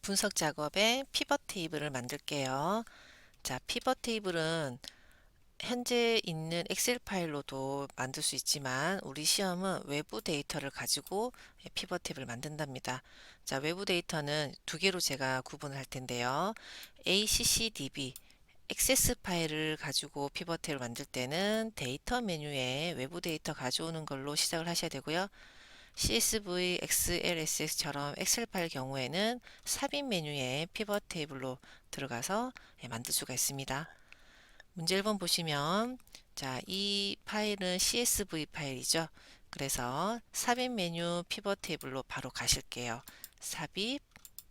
분석 작업에 피벗 테이블을 만들게요. 자, 피벗 테이블은 현재 있는 엑셀 파일로도 만들 수 있지만 우리 시험은 외부 데이터를 가지고 피벗 테이블을 만든답니다. 자, 외부 데이터는 두 개로 제가 구분을 할 텐데요. ACCDB 액세스 파일을 가지고 피벗 테이블을 만들 때는 데이터 메뉴에 외부 데이터 가져오는 걸로 시작을 하셔야 되고요. CSV, XLSX처럼 엑셀 파일 경우에는 삽입 메뉴에 피벗 테이블로 들어가서 만들 수가 있습니다. 문제 1번 보시면 자, 이 파일은 CSV 파일이죠. 그래서 삽입 메뉴 피벗 테이블로 바로 가실게요. 삽입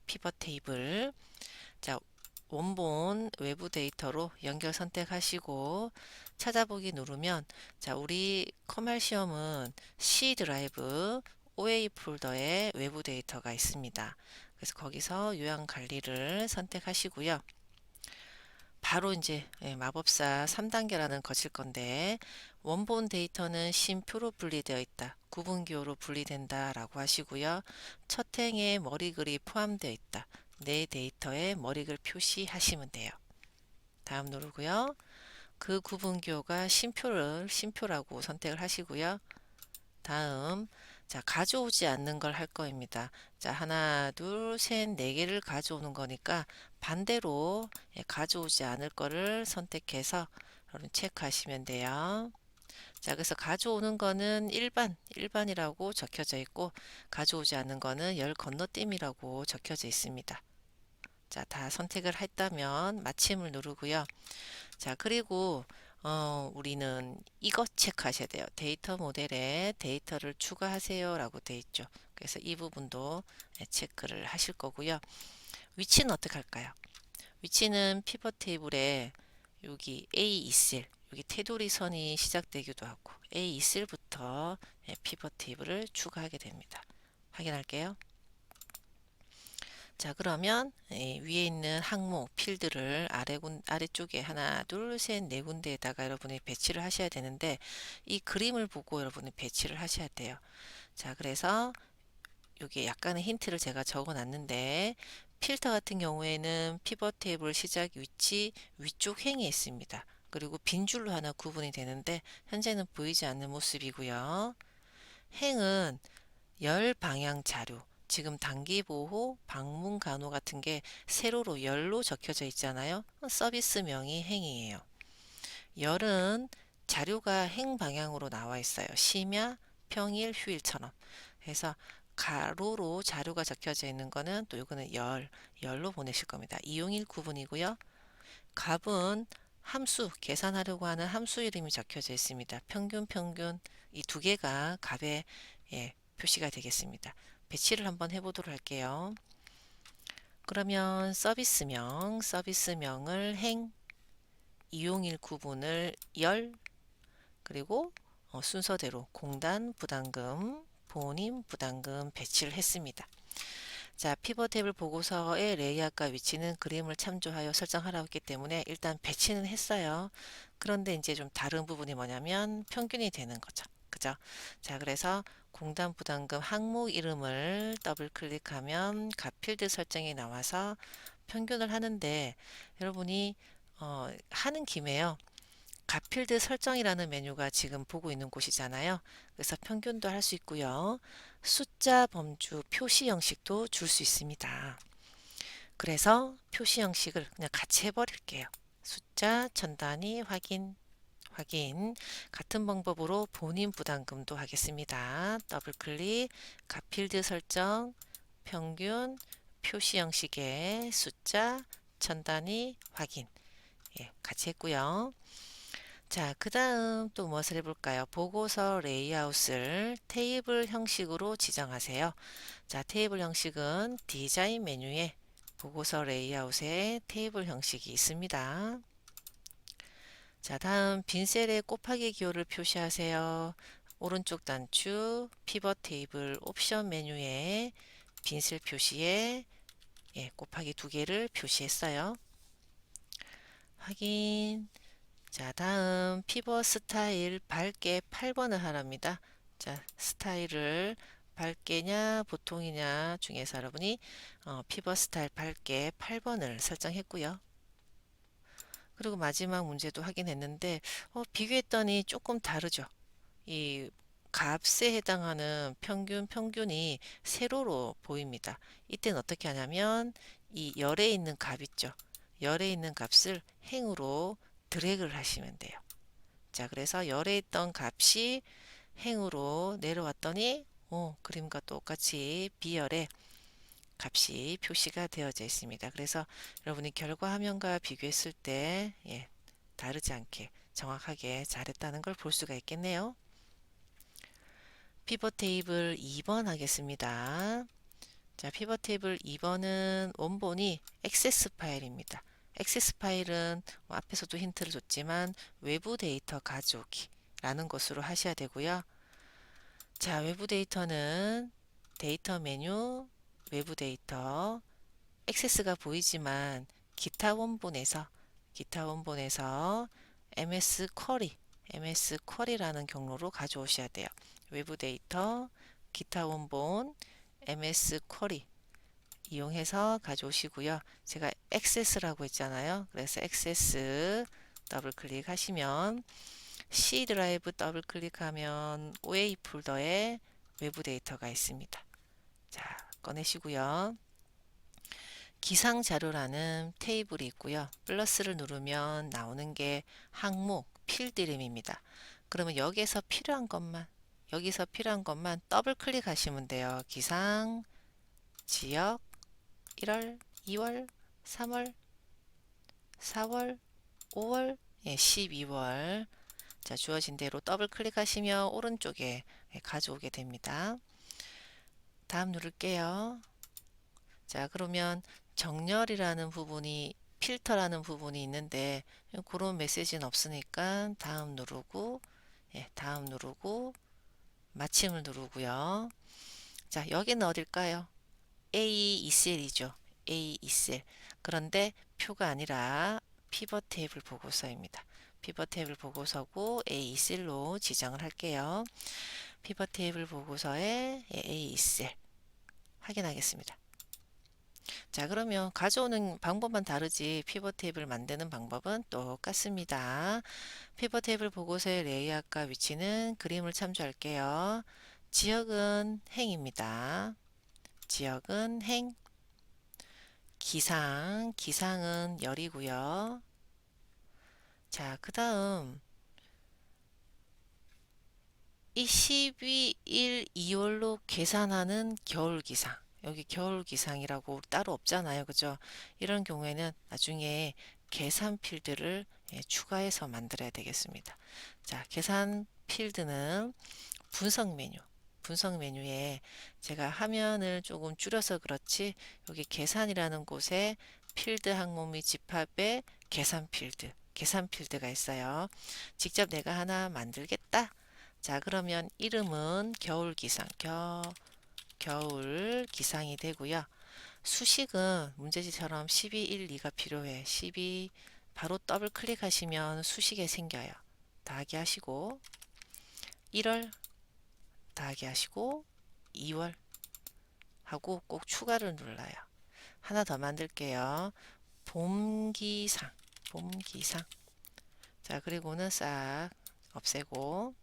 피벗 테이블. 자, 원본 외부 데이터로 연결 선택하시고 찾아보기 누르면 자, 우리 커말 시험은 C 드라이브 OA 폴더에 외부 데이터가 있습니다. 그래서 거기서 요약 관리를 선택하시고요. 바로 이제 마법사 3단계라는 거칠 건데 원본 데이터는 쉼표로 분리되어 있다. 구분기호로 분리된다 라고 하시고요. 첫 행에 머리글이 포함되어 있다. 내 데이터에 머리글 표시하시면 돼요. 다음 누르고요. 그 구분기호가 쉼표라고 선택을 하시고요. 다음 자, 가져오지 않는 걸 할 거입니다. 자, 하나, 둘, 셋, 네 개를 가져오는 거니까 반대로 가져오지 않을 거를 선택해서 여러분 체크하시면 돼요. 자, 그래서 가져오는 거는 일반이라고 적혀져 있고 가져오지 않는 거는 열 건너뛰기라고 적혀져 있습니다. 자, 다 선택을 했다면 마침을 누르고요. 자, 그리고 우리는 이것 체크하셔야 돼요. 데이터 모델에 데이터를 추가하세요 라고 되어 있죠. 그래서 이 부분도 체크를 하실 거고요. 위치는 어떻게 할까요? 위치는 피벗 테이블에 여기 A2셀, 여기 테두리 선이 시작되기도 하고 A2셀부터 피벗 테이블을 추가하게 됩니다. 확인할게요. 자, 그러면 위에 있는 항목, 필드를 아래쪽에 하나, 둘, 셋, 네 군데에다가 여러분이 배치를 하셔야 되는데 이 그림을 보고 여러분이 배치를 하셔야 돼요. 자, 그래서 여기 약간의 힌트를 제가 적어 놨는데 필터 같은 경우에는 피벗 테이블 시작 위치 위쪽 행에 있습니다. 그리고 빈 줄로 하나 구분이 되는데 현재는 보이지 않는 모습이고요. 행은 열 방향 자료, 지금 단기 보호, 방문 간호 같은 게 세로로 열로 적혀져 있잖아요. 서비스명이 행이에요. 열은 자료가 행 방향으로 나와 있어요. 심야, 평일, 휴일처럼. 그래서 가로로 자료가 적혀져 있는 거는 또 이거는 열로 보내실 겁니다. 이용일 구분이고요. 값은 함수, 계산하려고 하는 함수 이름이 적혀져 있습니다. 평균 이 두 개가 값의 표시가 되겠습니다. 배치를 한번 해보도록 할게요. 그러면 서비스명을 행, 이용일 구분을 열, 그리고 순서대로 공단 부담금, 본인 부담금 배치를 했습니다. 자, 피벗 테이블 보고서의 레이아웃과 위치는 그림을 참조하여 설정하라고 했기 때문에 일단 배치는 했어요. 그런데 이제 좀 다른 부분이 뭐냐면 평균이 되는 거죠. 그죠? 자, 그래서 공단 부담금 항목 이름을 더블 클릭하면 값 필드 설정이 나와서 평균을 하는데 여러분이 하는 김에요. 값필드 설정이라는 메뉴가 지금 보고 있는 곳이잖아요. 그래서 평균도 할 수 있고요. 숫자 범주 표시 형식도 줄 수 있습니다. 그래서 표시 형식을 그냥 같이 해버릴게요. 숫자 천 단위 확인 같은 방법으로 본인 부담금도 하겠습니다. 더블 클릭 값필드 설정 평균 표시 형식의 숫자 천 단위 확인 같이 했고요. 자, 그 다음 또 무엇을 해볼까요? 보고서 레이아웃을 테이블 형식으로 지정하세요. 자, 테이블 형식은 디자인 메뉴에 보고서 레이아웃에 테이블 형식이 있습니다. 자, 다음 빈 셀에 곱하기 기호를 표시하세요. 오른쪽 단추 피벗 테이블 옵션 메뉴에 빈셀 표시에 곱하기 두 개를 표시했어요. 확인. 자, 다음 피벗 스타일 밝게 8번을 하랍니다. 자, 스타일을 밝게냐 보통이냐 중에서 여러분이 피벗 스타일 밝게 8번을 설정했고요. 그리고 마지막 문제도 확인했는데 비교했더니 조금 다르죠. 이 값에 해당하는 평균이 세로로 보입니다. 이때는 어떻게 하냐면 이 열에 있는 값 있죠. 열에 있는 값을 행으로 드래그를 하시면 돼요. 자, 그래서 열에 있던 값이 행으로 내려왔더니 그림과 똑같이 B열에 값이 표시가 되어져 있습니다. 그래서 여러분이 결과 화면과 비교했을 때 다르지 않게 정확하게 잘했다는 걸 볼 수가 있겠네요. 피벗 테이블 2번 하겠습니다. 자, 피벗 테이블 2번은 원본이 액세스 파일입니다. 액세스 파일은 앞에서도 힌트를 줬지만 외부 데이터 가져오기 라는 것으로 하셔야 되고요. 자, 외부 데이터는 데이터 메뉴, 외부 데이터, 액세스가 보이지만 기타 원본에서 MS 쿼리라는 경로로 가져오셔야 돼요. 외부 데이터, 기타 원본, MS 쿼리 이용해서 가져오시고요. 제가 액세스라고 했잖아요. 그래서 액세스 더블 클릭하시면 C 드라이브 더블 클릭하면 OA 폴더에 외부 데이터가 있습니다. 자, 꺼내시고요. 기상 자료라는 테이블이 있고요. 플러스를 누르면 나오는 게 항목, 필드 이름입니다. 그러면 여기서 필요한 것만 더블 클릭하시면 돼요. 기상, 지역, 1월, 2월, 3월, 4월, 5월, 12월. 자, 주어진 대로 더블 클릭하시면 오른쪽에 가져오게 됩니다. 다음 누를게요. 자, 그러면 정렬이라는 부분이 필터라는 부분이 있는데 그런 메시지는 없으니까 다음 누르고 다음 누르고 마침을 누르고요. 자, 여기는 어딜까요? A2셀이죠. A2셀. 그런데 표가 아니라 피벗 테이블 보고서입니다. 피벗 테이블 보고서고 A2셀로 지정을 할게요. 피벗 테이블 보고서에 A2셀 확인하겠습니다. 자, 그러면 가져오는 방법만 다르지 피벗 테이블 만드는 방법은 똑같습니다. 피벗 테이블 보고서의 레이아웃과 위치는 그림을 참조할게요. 지역은 행입니다. 지역은 행. 기상은 열이고요. 자, 그 다음 이 12일 2월로 계산하는 겨울기상. 여기 겨울기상이라고 따로 없잖아요. 그죠? 이런 경우에는 나중에 계산 필드를 추가해서 만들어야 되겠습니다. 자, 계산 필드는 분석 메뉴. 분석 메뉴에 제가 화면을 조금 줄여서 그렇지 여기 계산이라는 곳에 필드 항목 및 집합에 계산 필드가 있어요. 직접 내가 하나 만들겠다. 자, 그러면 이름은 겨울기상, 겨울기상이 되고요. 수식은 문제지처럼 12, 1, 2가 필요해. 12 바로 더블 클릭하시면 수식에 생겨요. 더하기 하시고 1월 더하기 하시고 2월 하고 꼭 추가를 눌러요. 하나 더 만들게요. 봄기상. 자, 그리고는 싹 없애고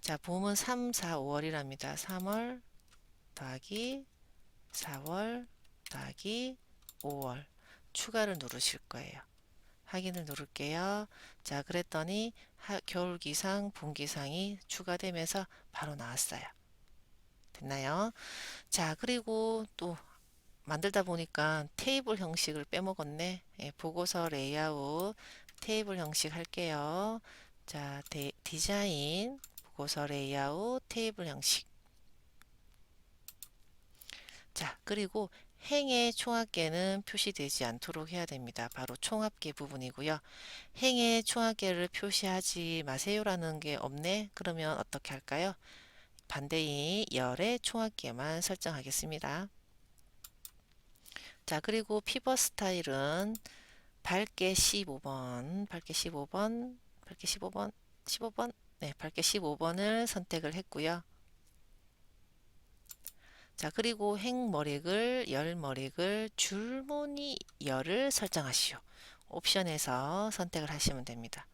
자, 봄은 3, 4, 5월이랍니다. 3월 더하기 4월 더하기 5월 추가를 누르실 거예요. 확인을 누를게요. 자, 그랬더니 겨울기상, 봄기상이 추가되면서 바로 나왔어요. 됐나요? 자, 그리고 또 만들다 보니까 테이블 형식을 빼먹었네. 보고서 레이아웃 테이블 형식 할게요. 자, 디자인 보고서 레이아웃 테이블 형식. 자, 그리고 행의 총합계는 표시되지 않도록 해야 됩니다. 바로 총합계 부분이고요. 행의 총합계를 표시하지 마세요라는 게 없네. 그러면 어떻게 할까요? 반대인 열의 총합계만 설정하겠습니다. 자, 그리고 피벗 스타일은 밝게 15번, 밝게 15번, 밝게 15번, 네, 밝게 15번을 선택을 했고요. 자, 그리고 행머리글, 열머리글, 줄무늬 열을 설정하시오. 옵션에서 선택을 하시면 됩니다.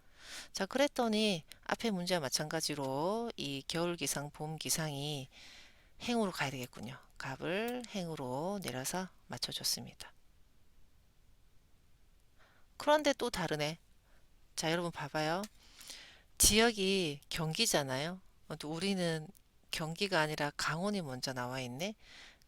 자, 그랬더니 앞에 문제와 마찬가지로 이 겨울기상, 봄기상이 행으로 가야 되겠군요. 값을 행으로 내려서 맞춰줬습니다. 그런데 또 다르네. 자, 여러분 봐봐요. 지역이 경기잖아요. 또 우리는 경기가 아니라 강원이 먼저 나와 있네.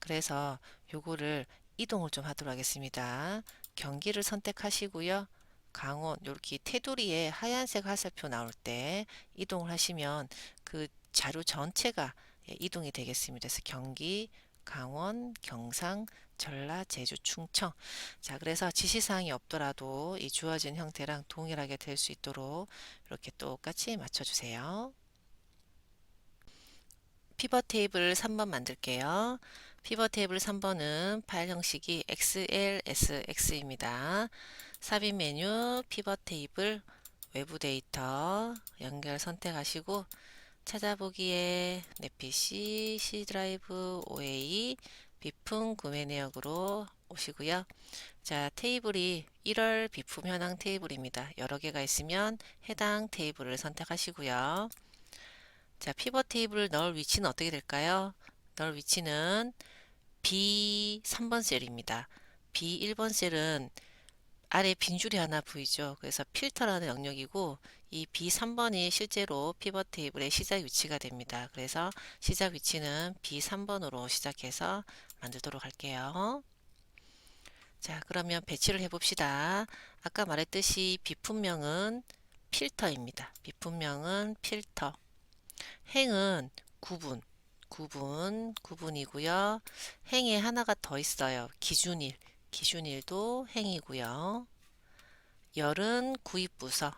그래서 요거를 이동을 좀 하도록 하겠습니다. 경기를 선택하시고요. 강원, 이렇게 테두리에 하얀색 화살표 나올 때 이동을 하시면 그 자료 전체가 이동이 되겠습니다. 그래서 경기, 강원, 경상, 전라, 제주, 충청. 자, 그래서 지시사항이 없더라도 이 주어진 형태랑 동일하게 될 수 있도록 이렇게 똑같이 맞춰주세요. 피벗 테이블 3번 만들게요. 피벗 테이블 3번은 파일 형식이 XLSX입니다. 삽입 메뉴, 피벗 테이블, 외부 데이터 연결 선택하시고 찾아보기에 내 PC, C 드라이브, OA, 비품 구매 내역으로 오시고요. 자, 테이블이 1월 비품 현황 테이블입니다. 여러 개가 있으면 해당 테이블을 선택하시고요. 자, 피벗 테이블을 넣을 위치는 어떻게 될까요? 넣을 위치는 B3번 셀입니다. B1번 셀은 아래 빈줄이 하나 보이죠? 그래서 필터라는 영역이고 이 B3번이 실제로 피벗 테이블의 시작 위치가 됩니다. 그래서 시작 위치는 B3번으로 시작해서 만들도록 할게요. 자, 그러면 배치를 해봅시다. 아까 말했듯이 비품명은 필터입니다. 비품명은 필터. 행은 구분이고요. 행에 하나가 더 있어요. 기준일도 행이고요. 열은 구입부서.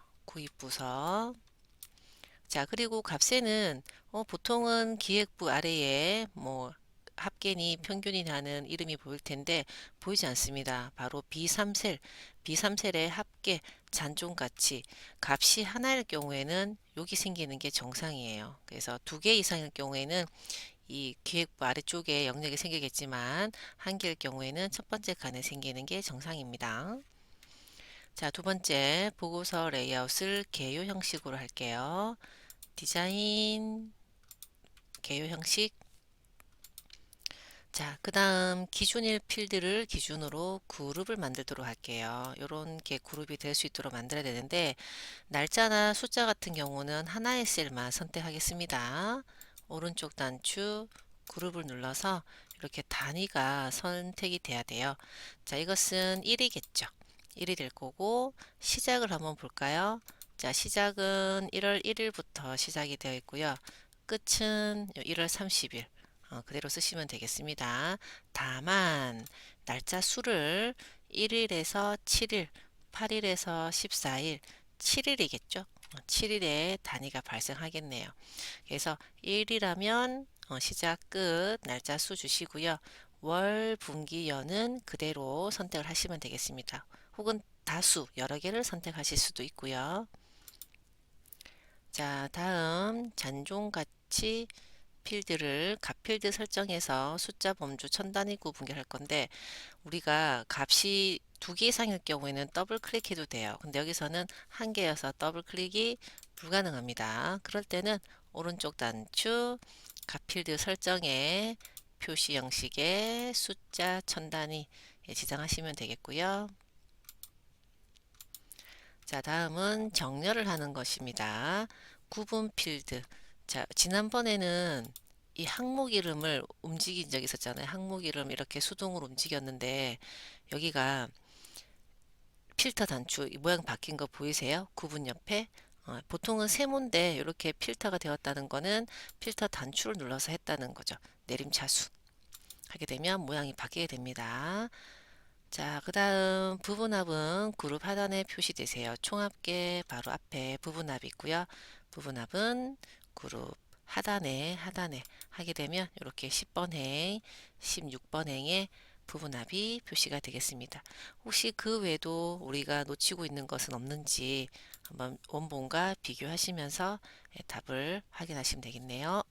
자, 그리고 값에는 보통은 기획부 아래에 뭐 합계니 평균이 나는 이름이 보일 텐데 보이지 않습니다. 바로 B3셀의 합계 잔존가치 값이 하나일 경우에는 여기 생기는 게 정상이에요. 그래서 두 개 이상일 경우에는 이 기획부 아래쪽에 영역이 생기겠지만 한 개일 경우에는 첫 번째 칸에 생기는 게 정상입니다. 자, 두 번째 보고서 레이아웃을 개요 형식으로 할게요. 디자인 개요 형식. 자, 그 다음 기준일 필드를 기준으로 그룹을 만들도록 할게요. 이런 게 그룹이 될 수 있도록 만들어야 되는데 날짜나 숫자 같은 경우는 하나의 셀만 선택하겠습니다. 오른쪽 단추 그룹을 눌러서 이렇게 단위가 선택이 돼야 돼요. 자, 이것은 1이겠죠. 1이 될 거고 시작을 한번 볼까요? 자, 시작은 1월 1일부터 시작이 되어 있고요. 끝은 1월 30일. 그대로 쓰시면 되겠습니다. 다만 날짜 수를 1일에서 7일, 8일에서 14일, 7일이겠죠? 7일에 단위가 발생하겠네요. 그래서 1이라면 시작, 끝, 날짜 수 주시고요. 월, 분기, 연은 그대로 선택을 하시면 되겠습니다. 혹은 다수, 여러 개를 선택하실 수도 있고요. 자, 다음 잔존가치 필드를 값필드 설정해서 숫자 범주 천 단위구 분결할 건데 우리가 값이 두 개 이상일 경우에는 더블 클릭해도 돼요. 근데 여기서는 한 개여서 더블 클릭이 불가능합니다. 그럴 때는 오른쪽 단추 값필드 설정에 표시 형식의 숫자 천 단위 지정하시면 되겠고요. 자, 다음은 정렬을 하는 것입니다. 구분 필드. 자, 지난번에는 이 항목 이름을 움직인 적이 있었잖아요. 항목 이름 이렇게 수동으로 움직였는데 여기가 필터 단추 이 모양 바뀐 거 보이세요? 구분 옆에 보통은 세모인데 이렇게 필터가 되었다는 거는 필터 단추를 눌러서 했다는 거죠. 내림차수 하게 되면 모양이 바뀌게 됩니다. 자, 그 다음 부분합은 그룹 하단에 표시되세요. 총합계 바로 앞에 부분합이 있고요. 부분합은 그룹 하단에 하게 되면 이렇게 10번 행, 16번 행에 부분합이 표시가 되겠습니다. 혹시 그 외에도 우리가 놓치고 있는 것은 없는지 한번 원본과 비교하시면서 답을 확인하시면 되겠네요.